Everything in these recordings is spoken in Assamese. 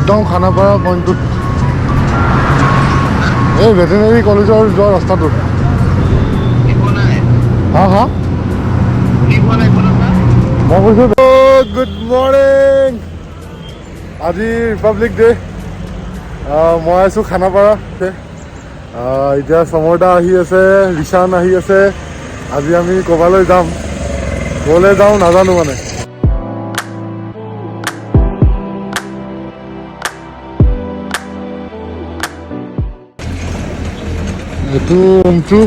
একদম খানাপাৰা পইণ্টটোত এই ভেটেনেৰী কলেজৰ যোৱা ৰাস্তাটোত হা হা মই কৈছোঁ গুড মৰ্ণিং আজি ৰিপাব্লিক ডে মই আছোঁ খানাপাৰা এতিয়া সমৰদা আহি আছে ৰিশান আহি আছে আজি আমি ক'ৰবালৈ যাম ক'লৈ যাওঁ নাজানো মানে এইটো উমট্ৰু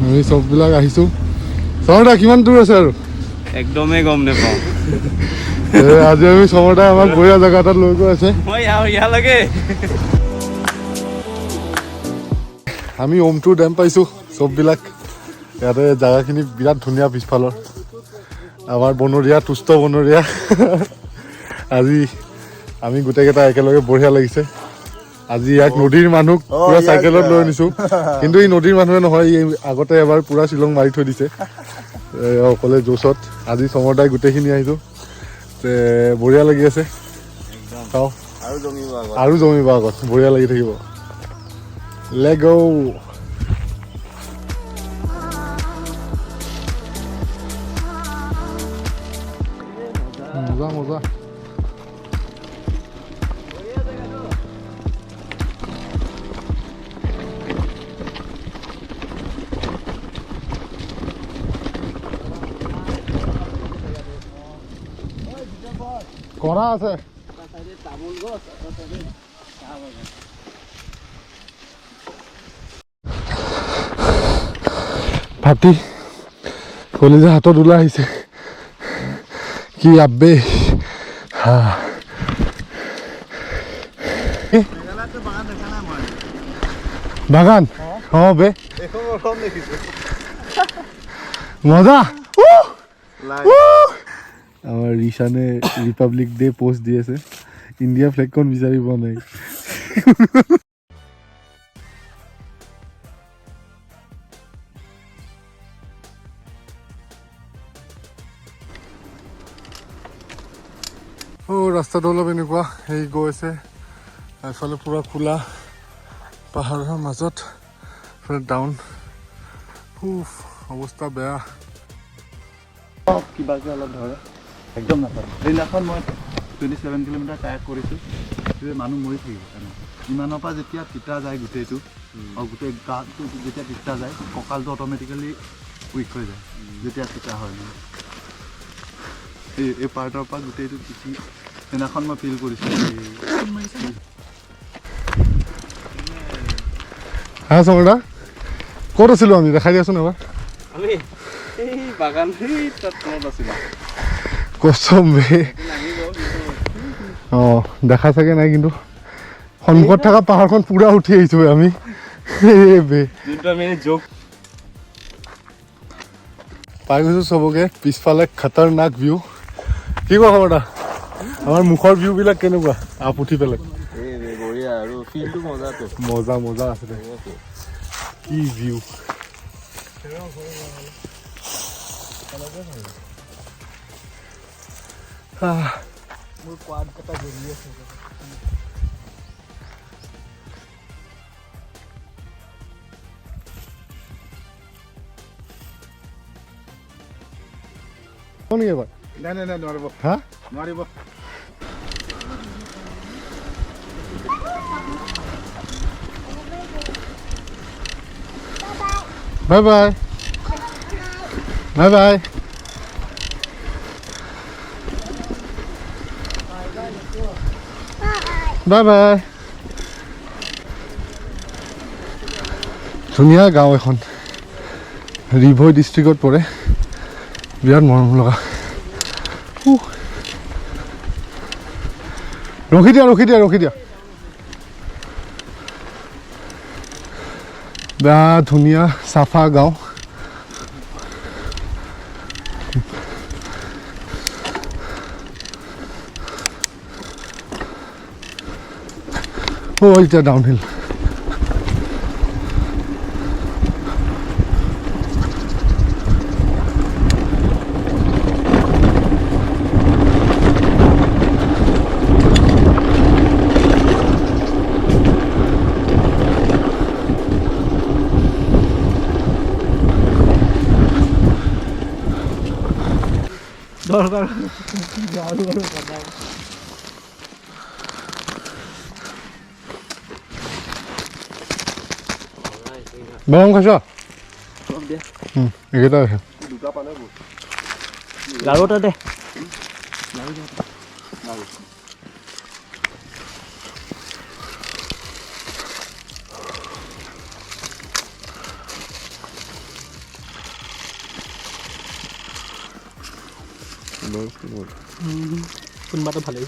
আমি চববিলাক আহিছোঁ সমৰদা কিমান দূৰ আছে আৰু একদমেই গম নাপাওঁ আজি আমি সমৰদাই আমাক বঢ়িয়া জেগা এটাত লৈ গৈ আছে ইয়ালৈকে আমি উমট্ৰু ডেম পাইছোঁ চববিলাক ইয়াতে জেগাখিনি বিৰাট ধুনীয়া পিছফালৰ আমাৰ বনৰীয়া তুষ্ট বনৰীয়া আজি আমি গোটেইকেইটা একেলগে বঢ়িয়া লাগিছে আজি ইয়াক নদীৰ মানুহ পুৰা চাইকেলত লৈ আনিছোঁ কিন্তু এই নদীৰ মানুহে নহয় ই আগতে এবাৰ পুৰা শ্বিলং মাৰি থৈ দিছে অকলে জোচত আজি সমৰদাই গোটেইখিনি আহিছোঁ বঢ়িয়া লাগি আছে চাওঁ আৰু জমিব আগত বঢ়িয়া লাগি থাকিব লেট গো মজা মজা কৰা আছে ভাতি কলিজা হাতত ওলাই আহিছে কি আব্বে বাগান অঁ বে মজা আমাৰ ৰিশানে ৰিপাব্লিক ডে পোষ্ট দি আছে ইণ্ডিয়া ফ্লেগখন বিচাৰি পোৱা নাই ৰাস্তাটো অলপ এনেকুৱা হেৰি গৈ আছে এফালে পুৰা খোলা পাহাৰৰ মাজত ডাউন অৱস্থা বেয়া কিবাকে অলপ ধৰে একদম নাপায় সেইদিনাখন মই 27 কিলোমিটাৰ ট্ৰেক কৰিছোঁ মানুহ মৰি থাকিব ইমানৰ পৰা যেতিয়া তিতা যায় গোটেইটো আৰু গোটেই গাটো যেতিয়া তিতা যায় কঁকালটো অট'মেটিকেলি উইক হৈ যায় যেতিয়া তিতা হয় এই পাৰ্টৰ পৰা গোটেইটো তিতি সেইদিনাখন মই ফিল কৰিছোঁ হা সমৰদা ক'ত আছিলোঁ আমি দেখাই দিয়াচোন এবাৰ আমি এই বাগান তাত আছিলোঁ কচম বে অঁ দেখা চাগে নাই কিন্তু সন্মুখত থকা পাহাৰখন পুৰা উঠি আহিছোঁ আমি পাই গৈছোঁ চবকে পিছফালে খতৰনাক ভিউ কি কোৱা সমৰদা আমাৰ মুখৰ ভিউবিলাক কেনেকুৱা আপ উঠি পেলাই মজা মজা আছিলে কি ভিউ মোৰ কোৱাড কটা জ্বলি আছে নেকি এবাৰ নাই নোৱাৰিব হা নোৱাৰিব bye bye bye bye bye bye ধুনীয়া গাঁও এখন ৰিভৈ ডিষ্ট্ৰিক্টত পৰে বিৰাট মৰম লগা ৰখি দিয়া বেয়া ধুনীয়া চাফা গাঁও এতিয়া ডাউনহিল দৰকাৰ বেয়া খাইছ দিয়া এইকেইটা আছে দুটা পালে বহুত লাৰু এটা দে কোনোবাটো ভালেই